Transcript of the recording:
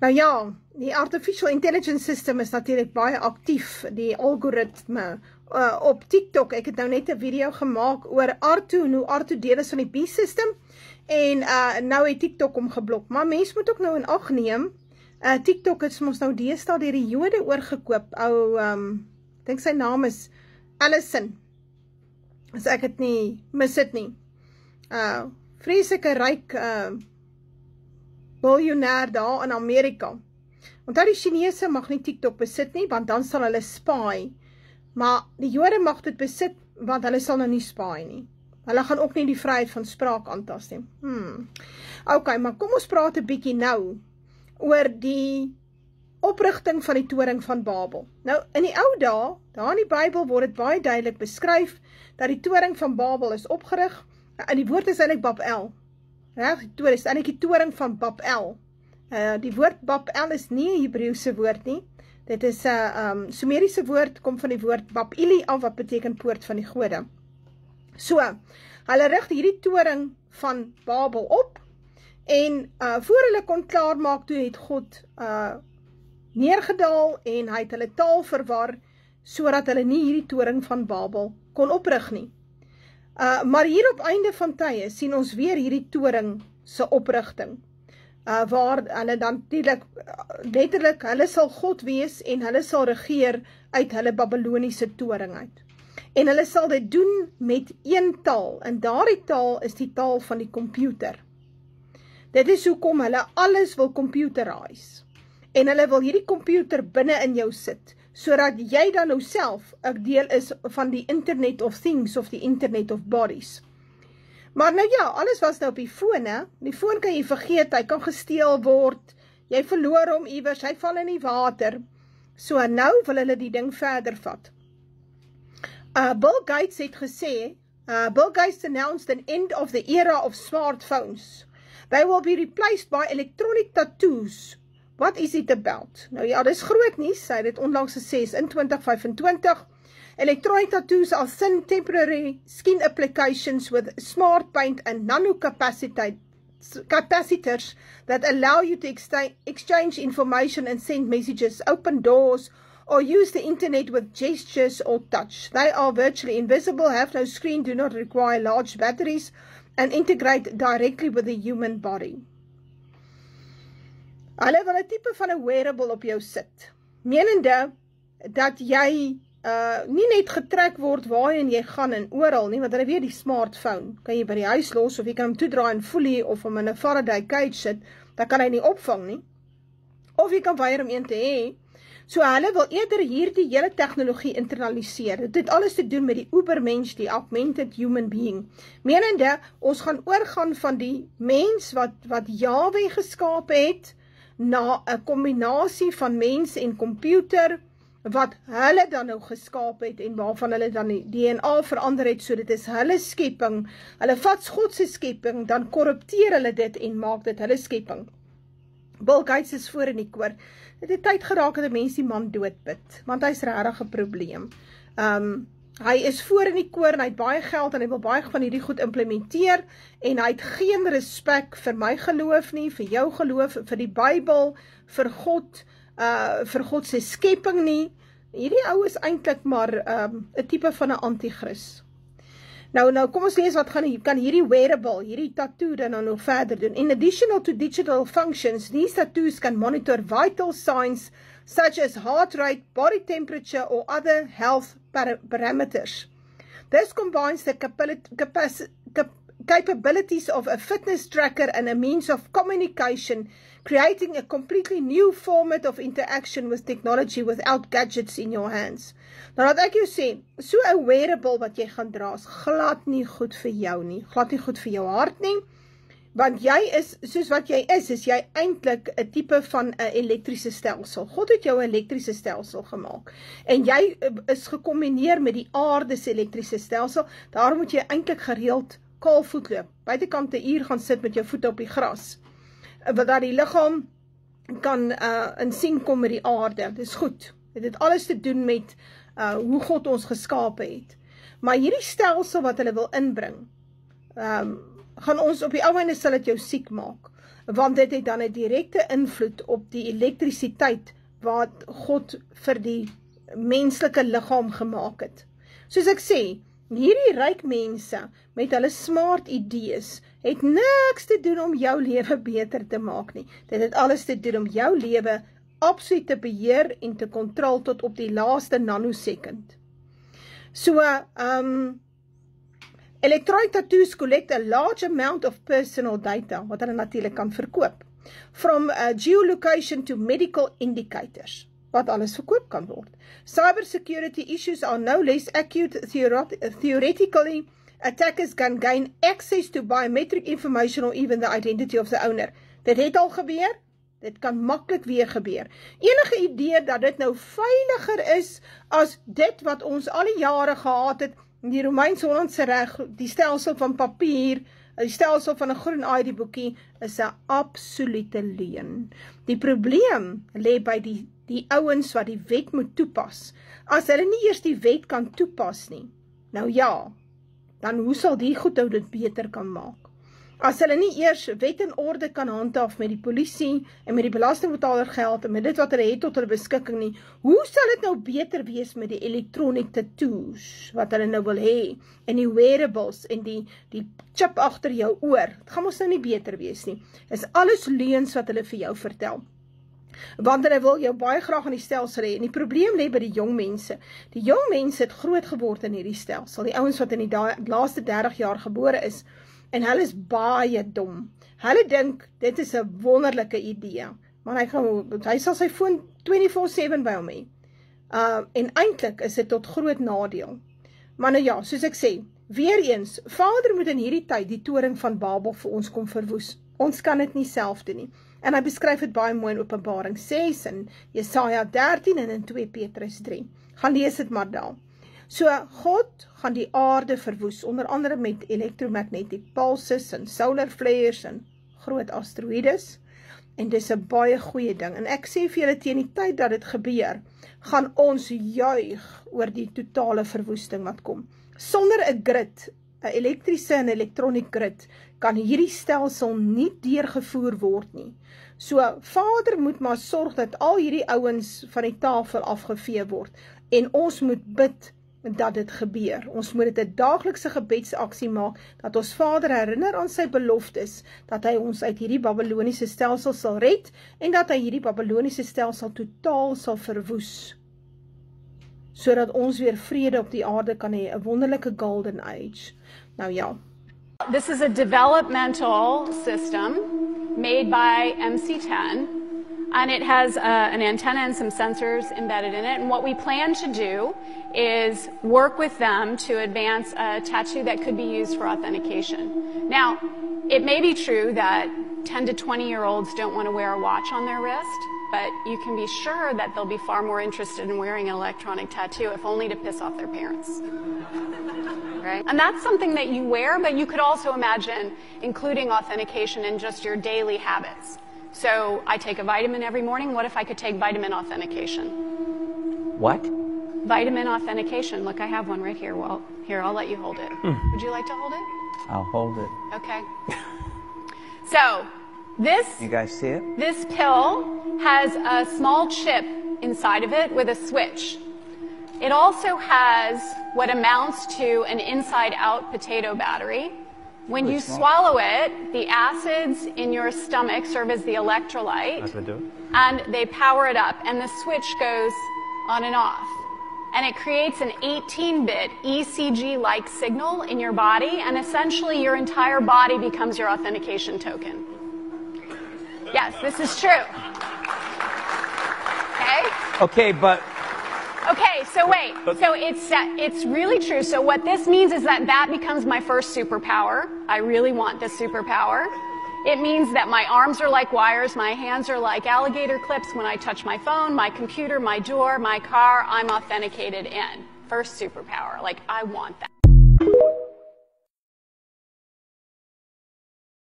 Nou ja, die Artificial Intelligence System is natuurlijk baie actief, die algoritme op TikTok. Ek het nou net 'n video gemaak oor R2 en hoe R2 deel is van die B-system, en nou het TikTok omgeblok. Maar mens moet ook nou in ag neem, TikTok is ons nou deesdae deur die Jode oorgekoop. Ek dink sy naam is Allison, as ek het nie mis dit nie. Vreeslike ryk biljoenêr daar in Amerika. Onthou, die Chinese mag nie TikTok besit nie, want dan sal hulle spy. Maar die Jode mag dit besit, want hulle sal nou nie spy nie. Hulle gaan ook nie die vryheid van spraak aantas nie. Ok, maar kom ons praat 'n bietjie nou oor die oprigting van die toring van Babel. Nou, in die ou dae, daar in die Bybel word dit baie duidelik beskryf, dat die toring van Babel is opgerig, en die woord is eintlik Babel. Die is eintlik die toring van Babel. Die woord Babel is nie 'n Hebreëse woord nie. Dit is 'n Sumeriese woord, kom van die woord Babili af, wat beteken poort van die gode. So, hulle rig hierdie toring van Babel op, en voor hulle kon klaarmaak, toe het God neergedaal, en hy het hulle taal verwar, sodat hulle nie hierdie toring van Babel kon oprig nie. Maar hier op einde van tye sien ons weer hierdie toring se oprigting, waar hulle dan letterlik, hulle sal God wees, en hulle sal regeer uit hulle Babyloniese toring uit. En hulle sal dit doen met een taal, en daardie taal is die taal van die komputer. Dit is hoekom hulle alles wil computerize, en hulle wil hierdie komputer binne in jou sit, sodat jy dan nou self 'n deel is van die Internet of Things, of die Internet of Bodies. Maar nou ja, alles was nou op die foon, hè? Die foon kan jy vergeet, hy kan gesteel word, jy verloor hom iewers, hy val in die water. So nou wil hulle die ding verder vat. Bill Gates het gesê, Bill Gates announced an end of the era of smartphones. They will be replaced by electronic tattoos. What is it about? Nou ja, dis groot nuus, hy het dit onlangs gesê, in 2025. Electronic tattoos are thin temporary skin applications with smart paint and capacitors that allow you to exchange information and send messages, open doors, or use the internet with gestures or touch. They are virtually invisible, have no screen, do not require large batteries, and integrate directly with the human body. Hulle wil 'n tipe van 'n wearable op jou sit, menende dat jy nie net getrek word waarheen jy gaan en oral nie, want hulle weet die smartphone kan jy by die huis los, of jy kan hom toedraai en voelie, of hom in 'n Faraday cage sit, dan kan hy nie opvang nie, of jy kan weier om een te hê. So hulle wil eerder hierdie hele tegnologie internaliseer. Dit het alles te doen met die ubermensch, die augmented human being. Menende, ons gaan oorgaan van die mens wat Yahweh geskaap het, na 'n kombinasie van mens en komputer, wat hulle dan nou geskaap het, en waarvan hulle dan die DNA verander het, so dit is hulle skepping. Hulle vat God se skepping, dan korrupteer hulle dit, en maak dit hulle skepping. Bill Gates is voor in die koor. Het het tyd geraak dat 'n mens die man doodbid, want hy is regtig 'n probleem. Hy is voor in die koor, en hy het baie geld, en hy wil baie van hierdie goed implementeer, en hy het geen respek vir my geloof nie, vir jou geloof, vir die Bybel, vir God se skepping nie. Hierdie ou is eintlik maar 'n tipe van 'n anti-kris. Nou kom ons lees wat kan hierdie wearable, hierdie tattoo dan nou nog verder doen. In addition to digital functions, these tattoos can monitor vital signs such as heart rate, body temperature, or other health parameters. This combines the capabilities of a fitness tracker and a means of communication, creating a completely new format of interaction with technology without gadgets in your hands. Nou laat ek jou sê, so 'n wearable wat jy gaan dra, is glad nie goed vir jou nie, glad nie goed vir jou hart nie, want jy is, soos wat jy is jy eintlik 'n tipe van 'n elektriese stelsel. God het jou 'n elektriese stelsel gemaak, en jy is gekombineer met die aarde se elektriese stelsel, daarom moet jy eintlik gereeld kaalvoet loop, buitekant 'n uur gaan sit met jou voete op die gras, wat dat die liggaam kan in sien kom met die aarde. Dis goed, dit het alles te doen met hoe God ons geskape het. Maar hierdie stelsel wat hulle wil inbring, gaan ons op die ou einde sal dit jou siek maak. want dit het dan 'n direkte invloed op die elektrisiteit wat God vir die menslike liggaam gemaak het. Soos ek sê, hierdie ryk mense met hulle smart idees het niks te doen om jou lewe beter te maak nie. Dit het alles te doen om jou lewe absoluut te beheer en te kontrol tot op die laaste nanosekund. So, electronic tattoos collect a large amount of personal data, wat hulle natuurlik kan verkoop, from geolocation to medical indicators, wat alles verkoop kan word. Cybersecurity issues are no less acute. Theoretically, attackers can gain access to biometric information or even the identity of the owner. Dit het al gebeur, dit kan maklik weer gebeur. Enige idee dat dit nou veiliger is as dit wat ons al die jare gehad het, die Romeins-Hollandse reg, die stelsel van papier, die stelsel van 'n groen ID-boekie, is 'n absolute leuen. Die probleem lê by die ouens wat die wet moet toepas. As hulle nie eers die wet kan toepas nie, nou ja, dan hoe sal die goed nou dit beter kan maak? As hulle nie eers wet en orde kan handhaaf met die polisie en met die belastingbetaler geld en met dit wat hulle het tot hulle beskikking nie, hoe sal dit nou beter wees met die electronic tattoos wat hulle nou wil hê en die wearables en die chip agter jou oor? Dit gaan ons nou nie beter wees nie. Is alles leuns wat hulle vir jou vertel. Want hulle wil jou baie graag in die stelsel hê. En die probleem lê by die jong mense. Die jong mense het groot geword in hierdie stelsel. Die ouens wat in die laaste 30 jaar gebore is, en hulle is baie dom. Hulle dink, dit is 'n wonderlike idee, maar hy sal sy foon 24/7 by hom hê. En eintlik is dit tot groot nadeel. Maar nou ja, soos ek sê, weer eens, Vader moet in hierdie tyd die toring van Babel vir ons kom verwoes. Ons kan dit nie self doen nie. En hy beskryf dit baie mooi in Openbaring 6 en Jesaja 13 en in 2 Petrus 3. Gaan lees dit maar daar. So, God gaan die aarde verwoes, onder andere met electromagnetic pulses en solar flares en groot asteroïdes. En dis 'n baie goeie ding. En ek sê vir julle, teen die tyd dat dit gebeur, gaan ons juig oor die totale verwoesting wat kom. Sonder 'n grid, 'n elektriese en elektroniek grid, kan hierdie stelsel nie deurgevoer word nie. So, Vader moet maar sorg dat al hierdie ouens van die tafel afgevee word. En ons moet bid dat dit gebeur. Ons moet dit 'n daaglikse gebedsaksie maak, dat ons Vader herinner aan sy beloftes, dat hy ons uit hierdie Babyloniese stelsel sal red, en dat hy hierdie Babyloniese stelsel totaal sal verwoes, sodat ons weer vrede op die aarde kan hê, 'n wonderlike golden age. Nou ja. This is a developmental system made by MC10. And it has an antenna and some sensors embedded in it. And what we plan to do is work with them to advance a tattoo that could be used for authentication. Now, it may be true that 10 to 20-year-olds don't want to wear a watch on their wrist, but you can be sure that they'll be far more interested in wearing an electronic tattoo, if only to piss off their parents. Right? And that's something that you wear, but you could also imagine including authentication in just your daily habits. So I take a vitamin every morning. What if I could take vitamin authentication? What? Vitamin authentication. Look, I have one right here. Well, here, I'll let you hold it. Would you like to hold it? I'll hold it. Okay. So this, You guys see it? this pill has a small chip inside of it with a switch. It also has what amounts to an inside-out potato battery. When you swallow it, the acids in your stomach serve as the electrolyte, That's what I do. and they power it up, and the switch goes on and off. And it creates an 18-bit ECG-like signal in your body, and essentially your entire body becomes your authentication token. Yes, this is true. Okay? Okay, but Okay, so wait. So it's really true. So what this means is that becomes my first superpower. I really want this superpower. It means that my arms are like wires, my hands are like alligator clips. When I touch my phone, my computer, my door, my car, I'm authenticated in. First superpower. Like, I want that.